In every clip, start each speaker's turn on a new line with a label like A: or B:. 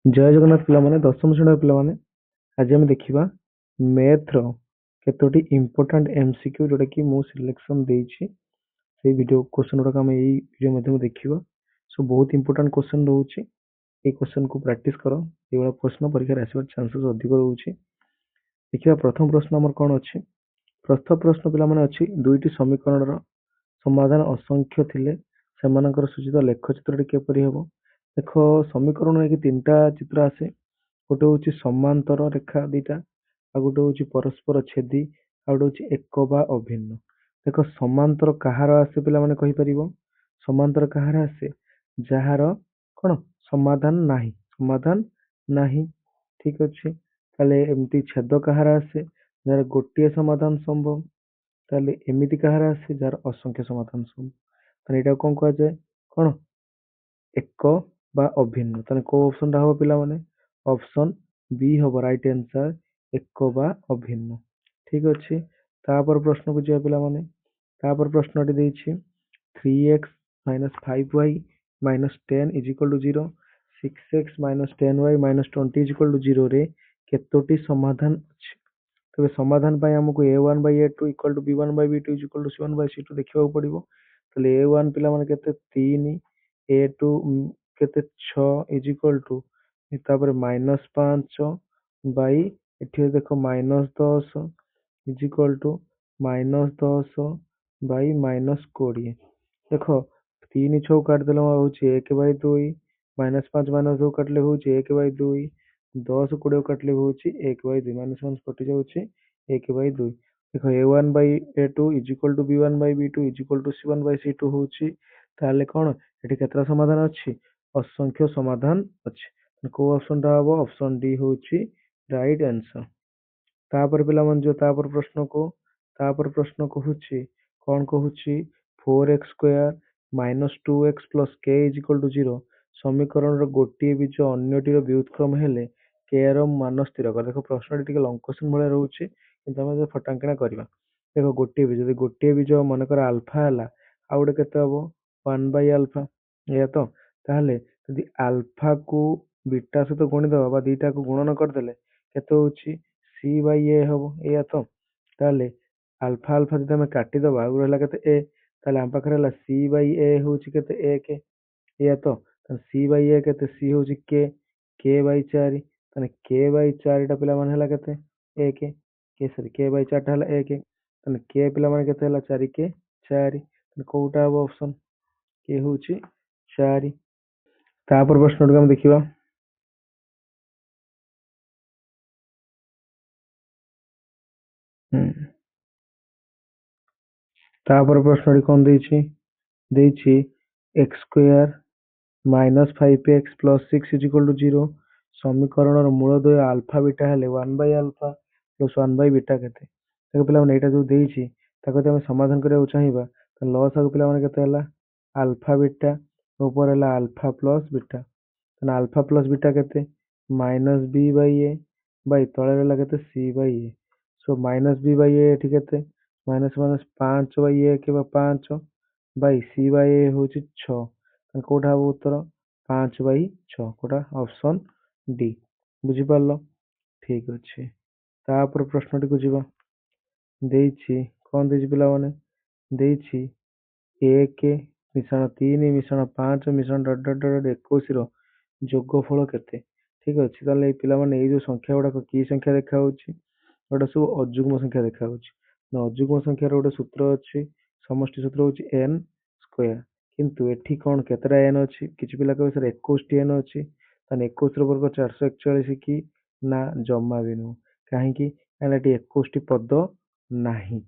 A: ଜୟ ଜଗନ୍ନାଥ ପିଲାମାନେ, ଦଶମ ଶ୍ରେଣୀର ପିଲାମାନେ। ଆଜି ଆମେ ଦେଖିବା ମ୍ୟାଥର କେତୋଟି ଇମ୍ପୋର୍ଟାଣ୍ଟ ଏମସିକ୍ୟୁ ଯୋଉଟା କି ମୁଁ ସିଲେକ୍ସନ ଦେଇଛି। ସେଇ ଭିଡ଼ିଓ କ୍ୱେଶ୍ଚନ ଗୁଡାକ ଆମେ ଏଇ ଭିଡ଼ିଓ ମାଧ୍ୟମରେ ଦେଖିବା। ସୋ ବହୁତ ଇମ୍ପୋର୍ଟାଣ୍ଟ କ୍ୱେଶ୍ଚନ ରହୁଛି। ଏଇ କ୍ୱେଶ୍ଚନକୁ ପ୍ରାକ୍ଟିସ କର। ଏଇଭଳିଆ ପ୍ରଶ୍ନ ପରୀକ୍ଷାରେ ଆସିବାର ଚାନ୍ସେସ୍ ଅଧିକ ରହୁଛି। ଦେଖିବା ପ୍ରଥମ ପ୍ରଶ୍ନ ଆମର କ'ଣ ଅଛି। ପ୍ରଥମ ପ୍ରଶ୍ନ ପିଲାମାନେ ଅଛି, ଦୁଇଟି ସମୀକରଣର ସମାଧାନ ଅସଂଖ୍ୟ ଥିଲେ ସେମାନଙ୍କର ସୂଚିତ ଲେଖଚିତ୍ରଟି କିପରି ହେବ। ଦେଖ, ସମୀକରଣ ହେଇକି ତିନିଟା ଚିତ୍ର ଆସେ। ଗୋଟେ ହଉଛି ସମାନ୍ତର ରେଖା ଦିଟା, ଆଉ ଗୋଟେ ହଉଛି ପରସ୍ପର ଛେଦି, ଆଉ ଗୋଟେ ହଉଛି ଏକ ବା ଅଭିନ୍ନ। ଦେଖ, ସମାନ୍ତର କାହାର ଆସେ ପିଲାମାନେ କହିପାରିବ? ସମାନ୍ତର କାହାର ଆସେ? ଯାହାର କ'ଣ ସମାଧାନ ନାହିଁ। ସମାଧାନ ନାହିଁ, ଠିକ ଅଛି। ତାହେଲେ ଏମିତି ଛେଦ କାହାର ଆସେ? ଯାହାର ଗୋଟିଏ ସମାଧାନ ସମ୍ଭବ। ତାହେଲେ ଏମିତି କାହାର ଆସେ? ଯାହାର ଅସଂଖ୍ୟ ସମାଧାନ ସମ୍ଭବ। ତାହେଲେ ଏଇଟା କ'ଣ କୁହାଯାଏ? କ'ଣ? ଏକ ବା ଅଭିନ୍ନ। ତାହେଲେ କୋଉ ଅପସନ ଟା ହବ ପିଲାମାନେ? ଅପସନ ବି ହବ ରାଇଟ ଆନ୍ସର, ଏକ ବା ଅଭିନ୍ନ। ଠିକ ଅଛି। ତାପରେ ପ୍ରଶ୍ନକୁ ଯିବା ପିଲାମାନେ। ତାପରେ ପ୍ରଶ୍ନଟି ଦେଇଛି 3x minus 5y minus 10 is equal to 0, 6x minus 10y minus 20 is equal to 0 ରେ କେତୋଟି ସମାଧାନ ଅଛି? ତେବେ ସମାଧାନ ପାଇଁ ଆମକୁ a1 by a2 equal to b1 by b2 is equal to c1 by c2 ଦେଖିବାକୁ ପଡିବ। ତାହେଲେ a1 ପିଲାମାନେ କେତେ? 3, a2 କେତେ? 6 is equal to ତାପରେ -5 ବାଇ ଏଠି ଦେଖ -10 is equal to -10 ବାଇ -20। ଦେଖ, 3 6 କାଟିଦେଲେ ହଉଛି 1/2, -5 -2 କାଟିଲେ ହଉଛି 1/2, 10 20 କାଟିଲେ ହଉଛି 1/2, -1 କଟି ଯାଉଛି 1/2। ଦେଖ, a1 by a2 is equal to b1 by b2 is equal to c1 by c2 ହଉଛି। ତାହେଲେ କ'ଣ ଏଠି କେତେଟା ସମାଧାନ ଅଛି? ଅସଂଖ୍ୟ ସମାଧାନ ଅଛି। କୋଉ ଅପସନ ଟା ହବ? ଅପସନ ଡି ହଉଛି ରାଇଟ ଆନ୍ସର। ତାପରେ ପିଲାମାନେ ଯୋଉ ତାପରେ ପ୍ରଶ୍ନ କହୁଛି କ'ଣ କହୁଛି? 4x² minus 2x plus k is equal to 0 ସମୀକରଣର ଗୋଟିଏ ବୀଜ ଅନ୍ୟଟିର ବ୍ୟୁତ୍କ୍ରମ ହେଲେ k ର ମାନ ସ୍ଥିର କର। ଦେଖ, ପ୍ରଶ୍ନଟି ଟିକେ ଲଙ୍ଗ କ୍ୱେଶ୍ଚନ ଭଳିଆ ରହୁଛି, କିନ୍ତୁ ଆମେ ଫଟାଙ୍କିଣା କରିବା। ଦେଖ, ଗୋଟିଏ ବୀଜ, ଯଦି ଗୋଟିଏ ବୀଜ ମନେକର ଆଲଫା ହେଲା, ଆଉ ଗୋଟେ କେତେ ହବ? 1 by ଆଲଫା, ଏଇଆ ତ। ତାହେଲେ ଯଦି ଆଲଫା କୁ ବିଟା ସହିତ ଗୁଣିଦବା ବା ଦିଟାକୁ ଗୁଣନ କରିଦେଲେ କେତେ ହଉଛି? ସି ବାଇ ଏ ହବ, ଏଇଆ ତ। ତାହେଲେ ଆଲଫା ଆଲଫା ଯଦି ଆମେ କାଟିଦବା, ଆଉ ରହିଲା କେତେ? ଏ। ତାହେଲେ ଆମ ପାଖରେ ହେଲା ସି ବାଇ ଏ ହଉଛି କେତେ? 1, ଏଇଆ ତ। ସି ବାଇ ଏ କେତେ? ସି ହଉଛି କେ, କେ ବାଇ 4। ତାହେଲେ କେ ବାଇ 4ଟା ପିଲାମାନେ ହେଲା କେତେ? 1, କେ ବାଇ 4ଟା ହେଲା 1। ତାହେଲେ କେ ପିଲାମାନେ କେତେ ହେଲା? 4 କେ 4। ତାହେଲେ କୋଉଟା ହବ ଅପସନ? କେ ହଉଛି 4। ତାପରେ ପ୍ରଶ୍ନଟିକୁ ଆମେ ଦେଖିବା। ତାପରେ ପ୍ରଶ୍ନଟି କ'ଣ ଦେଇଛି? ଦେଇଛି x² minus 5x plus 6 is equal to 0 ସମୀକରଣର ମୂଳଦ୍ୱୟ ଆଲଫା ବିଟା ହେଲେ 1 by alpha plus 1 by beta କେତେ? ଦେଖ ପିଲାମାନେ, ଏଇଟା ଯୋଉ ଦେଇଛି ତାକୁ ଯଦି ଆମେ ସମାଧାନ କରିବାକୁ ଚାହିଁବା, ତାହେଲେ ଲସାଗୁ ପିଲାମାନେ କେତେ ହେଲା? ଆଲଫା ବିଟା ଉପରେ ହେଲା ଆଲଫା ପ୍ଲସ ବିଟା। ତାହେଲେ ଆଲଫା ପ୍ଲସ ବିଟା କେତେ? -b by a ବାଇ ତଳେ ରହିଲା କେତେ? c by a। So -b by a ଏଠି କେତେ? -5 by 1 ବା 5 ବାଇ c by a ହଉଛି 6। ତାହେଲେ କୋଉଟା ହବ ଉତ୍ତର? 5/6। କୋଉଟା? Option D. ବୁଝିପାରିଲ? ଠିକ ଅଛି। ତାପରେ ପ୍ରଶ୍ନଟିକୁ ଯିବା। ଦେଇଛି କ'ଣ ଦେଇଛି ପିଲାମାନେ? ଦେଇଛି 1 ମିଶାଣ 3 ମିଶାଣ 5 ମିଶାଣ ... 21 ର ଯୋଗଫଳ କେତେ? ଠିକ ଅଛି। ତାହେଲେ ଏଇ ପିଲାମାନେ ଏଇ ଯୋଉ ସଂଖ୍ୟା ଗୁଡାକ କି ସଂଖ୍ୟା ଦେଖାଯାଉଛି? ଗୋଟେ ସବୁ ଅଯୁଗ୍ମ ସଂଖ୍ୟା ଦେଖାଯାଉଛି। ଅଯୁଗ୍ମ ସଂଖ୍ୟାର ଗୋଟେ ସୂତ୍ର ଅଛି, ସମଷ୍ଟି ସୂତ୍ର ହଉଛି n ସ୍କୋୟାର। କିନ୍ତୁ ଏଠି କ'ଣ କେତେଟା n ଅଛି? କିଛି ପିଲା କହିବେ ସାର୍ 21ଟି n ଅଛି। ତାହେଲେ 21 ର ବର୍ଗ 441 କି? ନା, ଜମା ବି ନୁହଁ। କାହିଁକି? କାହିଁକିନା ଏଠି 21ଟି ପଦ ନାହିଁ।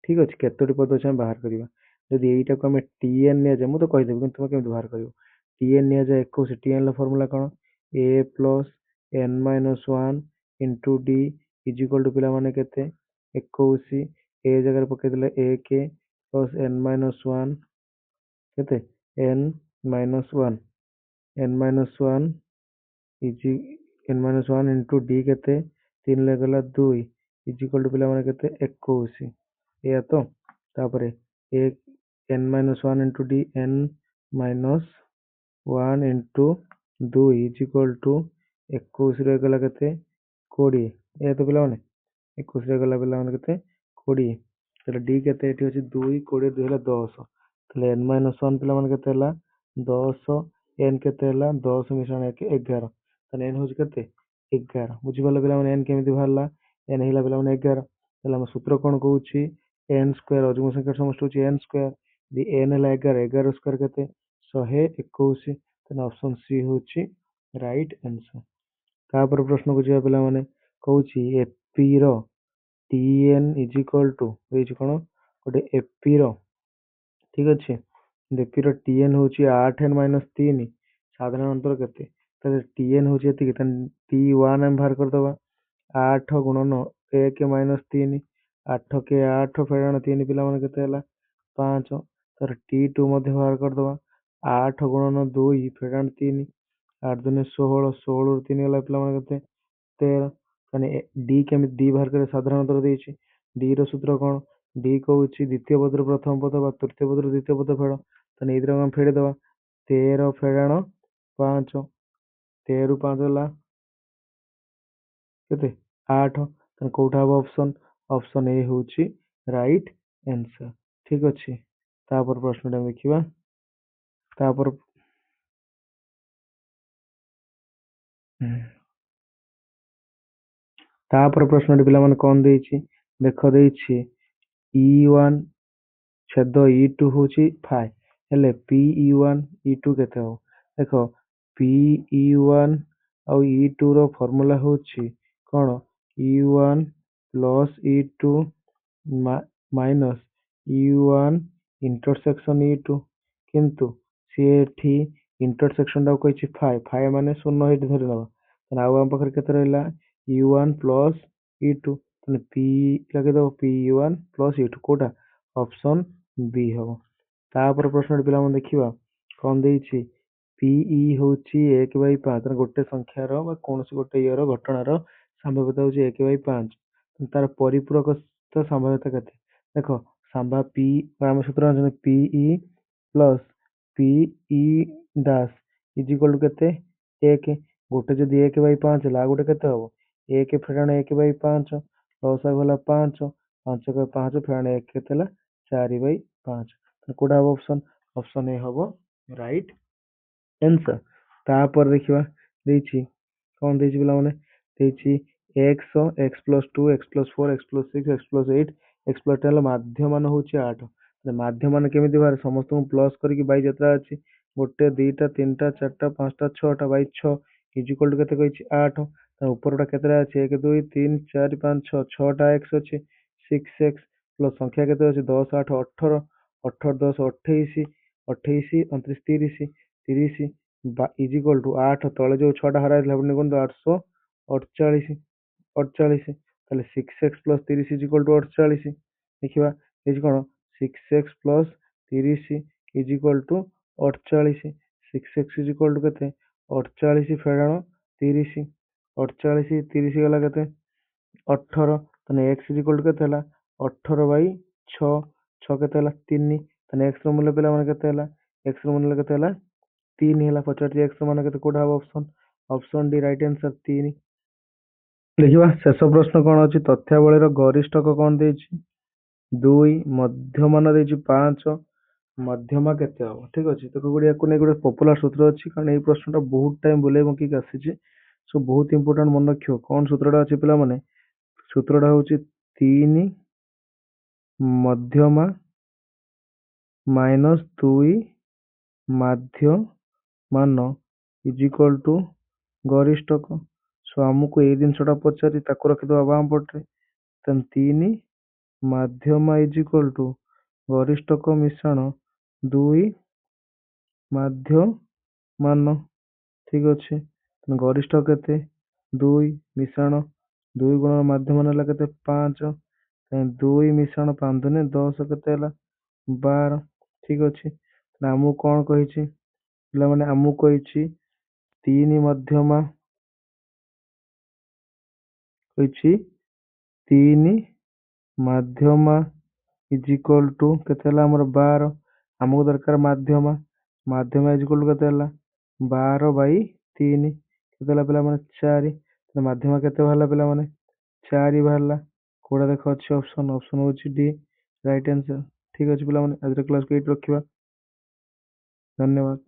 A: ଠିକ ଅଛି। କେତୋଟି ପଦ ଅଛି ଆମେ ବାହାର କରିବା। ଯଦି ଏଇଟାକୁ ଆମେ tn ନିଆଯାଏ, ମୁଁ ତ କହିଦେବି କିନ୍ତୁ ତୁମେ କେମିତି ବାହାର କରିବ। tn ନିଆଯାଏ 21, tn ର ଫର୍ମୁଲା କ'ଣ? a plus n minus 1 into d is equal to ପିଲାମାନେ କେତେ? 21। a ଜାଗାରେ ପକେଇଦେଲେ 1 plus n minus 1 କେତେ? n minus 1 easy into d କେତେ? 3 ଲାଗିଗଲା 2 is equal to ପିଲାମାନେ କେତେ? 21, ଏଇଆ ତ। ତାପରେ n minus 1 into d, n minus 1 into 2 is equal to 21 ରୁ 1 ଗଲା କେତେ 20 ଏଇଆ ତ ପିଲାମାନେ 21 ରେ ଗଲା ପିଲାମାନେ କେତେ 20 ତାହେଲେ d କେତେ ଏଠି ଅଛି 2 20 2 ହେଲା 10 ତାହେଲେ n ମାଇନସ୍ 1 ପିଲାମାନେ କେତେ ହେଲା 10 n କେତେ ହେଲା 10 ମିଶାଣ 1 11 ତାହେଲେ n ହଉଛି କେତେ 11 ବୁଝିପାରିଲ ପିଲାମାନେ n କେମିତି ବାହାରିଲା n ହେଇଗଲା ପିଲାମାନେ 11 ତାହେଲେ ଆମ ସୂତ୍ର କଣ କହୁଛି n ସ୍କୋୟାର ଅଯୁଗ୍ମ ସଂଖ୍ୟାର ସମଷ୍ଟି ହଉଛି n ସ୍କୋୟାର ଯଦି n ହେଲା 11 11 ସ୍କୋୟାର କେତେ 121 ତାହେଲେ ଅପସନ ସି ହଉଛି ରାଇଟ୍ ଆନ୍ସର। ତାପରେ ପ୍ରଶ୍ନକୁ ଯିବା ପିଲାମାନେ କହୁଛି ଏପି ର tn ଇଜ ଇକ୍ୱାଲ ଟୁ ଦେଇଛି କଣ ଗୋଟେ ଏପି ର ଠିକ ଅଛି ଏପି ର tn ହଉଛି 8n ମାଇନସ୍ 3 ସାଧାରଣ ଅନ୍ତର କେତେ ତାହେଲେ tn ହଉଛି ଏତିକି ତାହେଲେ t1 ଆମେ ବାହାର କରିଦବା 8 ଗୁଣନ 1 ମାଇନସ୍ 3 8 କେ 8 ଫେଡାଣ 3 ପିଲାମାନେ କେତେ ହେଲା 5 ତାର t2 ମଧ୍ୟ ବାହାର କରିଦବା 8 ଗୁଣନ 2 ଫେଡାଣ 3 8 ଦୁନେ 16 16 ରୁ 3 ଗଲା ପିଲାମାନେ କେତେ 13 ମାନେ d କେମିତି d ବାହାର କରିବା ସାଧାରଣ ଅନ୍ତର ଦେଇଛି d ର ସୂତ୍ର କଣ d କହୁଛି ଦ୍ୱିତୀୟ ପଦରୁ ପ୍ରଥମ ପଦ ବା ତୃତୀୟ ପଦରୁ ଦ୍ୱିତୀୟ ପଦ ଫେଡ ତାହେଲେ ଏଇଥିରେ ଆମେ ଫେଡିଦବା 13 ଫେଡାଣ 5 13 ରୁ 5 ହେଲା କେତେ 8 ତାହେଲେ କୋଉଟା ହବ ଅପସନ ଏ ହଉଛି ରାଇଟ୍ ଆନ୍ସର ଠିକ ଅଛି ତାପରେ ପ୍ରଶ୍ନଟା ଦେଖିବା ତାପରେ ତାପରେ ପ୍ରଶ୍ନଟି ପିଲାମାନେ କଣ ଦେଇଛି ଦେଖ ଦେଇଛି E1 ଛେଦ E2 ହଉଛି 5 ହେଲେ PE1 E2 କେତେ ହବ ଦେଖ PE1 ଆଉ E2 ର ଫର୍ମୁଲା ହଉଛି କଣ E1 plus E2 minus E1 intersection E2 କିନ୍ତୁ ସିଏ ଏଠି ଇଣ୍ଟରସେକ୍ସନ ଟାକୁ କହିଛି 5 ମାନେ ଶୂନ ଏଇଠି ଧରିନବା ତାହେଲେ ଆଉ ଆମ ପାଖରେ କେତେ ରହିଲା E1 ପ୍ଲସ୍ E2 ତାହେଲେ P ଲଗେଇଦବ PE1 ପ୍ଲସ୍ E2 କୋଉଟା ଅପସନ B ହବ ତାପରେ ପ୍ରଶ୍ନଟି ପିଲାମାନେ ଦେଖିବା କଣ ଦେଇଛି PE ହଉଛି 1/5 ଗୋଟେ ସଂଖ୍ୟାର ବା କୌଣସି ଗୋଟେ ଇଏର ଘଟଣାର ସମ୍ଭାବ୍ୟତା ହଉଛି 1/5 ତାର ପରିପୂରକ ସମ୍ଭାବ୍ୟତା କେତେ ଦେଖ P ଆମେ ସୂତ୍ର ଜାଣିଛନ୍ତି PE plus PE dash is equal two କେତେ 1 ଗୋଟେ ଯଦି 1/5 ହେଲା ଆଉ ଗୋଟେ କେତେ ହବ 1 ଫେଡାଣ 1/5 ଲସାଗୁ ହେଲା 5 5 କୁ 5 ଫେଡାଣ 1 କେତେ ହେଲା 4/5 କୋଉଟା ହବ ଅପସନ ଏ ହବ ରାଇଟ୍ ଆନ୍ସର ତାପରେ ଦେଖିବା ଦେଇଛି କଣ ଦେଇଛି ପିଲାମାନେ ଦେଇଛି x plus 2 x plus 4 x plus 6 x plus 8 x plus 10 ମାଧ୍ୟମାନ ହଉଛି 8 ମାଧ୍ୟମାନ କେମିତି ବାହାରେ ସମସ୍ତଙ୍କୁ ପ୍ଲସ୍ କରିକି ବାଇ ଯେତେଟା ଅଛି 1 2 3 4 5 6 ବାଇ 6 ଇଜ ଇକ୍ୱାଲ ଟୁ କେତେ କହିଛି 8 ଉପରଟା କେତେଟା ଅଛି 1 2 3 4 5 6 6ଟା x ଅଛି 6x ପ୍ଲସ୍ ସଂଖ୍ୟା କେତେ ଅଛି 10 8 18 18 10 28 28 29 30 30 ଇଜ ଇକ୍ୱାଲ ଟୁ 8 ତଳେ ଯୋଉ 6ଟା ହରା ହେଇଥିଲା ଆପଣ ଦେଖନ୍ତୁ 848 48 ତାହେଲେ 6x plus 30 is equal two 48 ଦେଖିବା ହେଇଛି କଣ 6x plus 30 is equal two 48 6x is equal two କେତେ 48 ଫେଡାଣ 30 48 30 ଗଲା କେତେ 18 ତାହେଲେ x ଇଜ ଇକ୍ୱାଲ ଟୁ କେତେ ହେଲା 18/6 6 କେତେ ହେଲା 3 ତାହେଲେ x ର ମୂଲ୍ୟ ପିଲାମାନେ କେତେ ହେଲା x ର ମୂଲ୍ୟ କେତେ ହେଲା 3 ହେଲା ପଚାରୁଛି x ର ମାନ କେତେ କୋଉଟା ହବ ଅପସନ ଡି ରାଇଟ୍ ଆନ୍ସର 3 ଦେଖିବା ଶେଷ ପ୍ରଶ୍ନ କଣ ଅଛି ତଥ୍ୟାବଳୀର ଗରିଷ୍ଠକ କଣ ଦେଇଛି 2 ମଧ୍ୟମାନ ଦେଇଛି 5 ମଧ୍ୟମା କେତେ ହବ ଠିକ ଅଛି ତ ୟାକୁ ନେଇ ଗୋଟେ ପପୁଲାର ସୂତ୍ର ଅଛି କାରଣ ଏଇ ପ୍ରଶ୍ନଟା ବହୁତ ଟାଇମ ବୁଲେଇ ବଙ୍କିକି ଆସିଛି ସୋ ବହୁତ ଇମ୍ପୋର୍ଟାଣ୍ଟ ମନେ ରଖିବ କଣ ସୂତ୍ରଟା ଅଛି ପିଲାମାନେ ସୂତ୍ରଟା ହଉଛି 3 ମଧ୍ୟମା ମାଇନସ୍ 2 ମାଧ୍ୟମାନ ଇଜ ଇକ୍ୱାଲ ଟୁ ଗରିଷ୍ଠକ ସୋ ଆମକୁ ଏଇ ଜିନିଷଟା ପଚାରି ତାକୁ ରଖିଦବା ବାମ ପଟରେ ତେଣୁ 3 ମାଧ୍ୟମା ଇଜ ଇକ୍ୱାଲ ଟୁ ଗରିଷ୍ଠକ ମିଶାଣ 2 ମାଧ୍ୟମାନ ଠିକ ଅଛି ଗରିଷ୍ଠ କେତେ 2 ମିଶାଣ 2 ଗୁଣନ ମାଧ୍ୟମାନ ହେଲା କେତେ 5 2 ମିଶାଣ 5 ଦୁନେ 10 କେତେ ହେଲା 12 ଠିକ ଅଛି ଆମକୁ କଣ କହିଛି ପିଲାମାନେ ଆମକୁ କହିଛି 3 ମଧ୍ୟମା କହିଛି 3 ମାଧ୍ୟମା ଇଜ ଇକ୍ୱାଲ ଟୁ କେତେ ହେଲା ଆମର 12 ଆମକୁ ଦରକାର ମାଧ୍ୟମା ଇଜ ଇକ୍ୱାଲ ଟୁ କେତେ ହେଲା 12/3 କେତେ ହେଲା ପିଲାମାନେ 4। ତାହେଲେ ମାଧ୍ୟମ କେତେ ବାହାରିଲା ପିଲାମାନେ 4 ବାହାରିଲା। କୋଉଟା ଦେଖ ଅଛି ଅପସନ, ଅପସନ ହଉଛି ଡି ରାଇଟ୍ ଆନ୍ସର। ଠିକ ଅଛି ପିଲାମାନେ, ଆଜିର କ୍ଲାସକୁ ଏଇଠି ରଖିବା। ଧନ୍ୟବାଦ।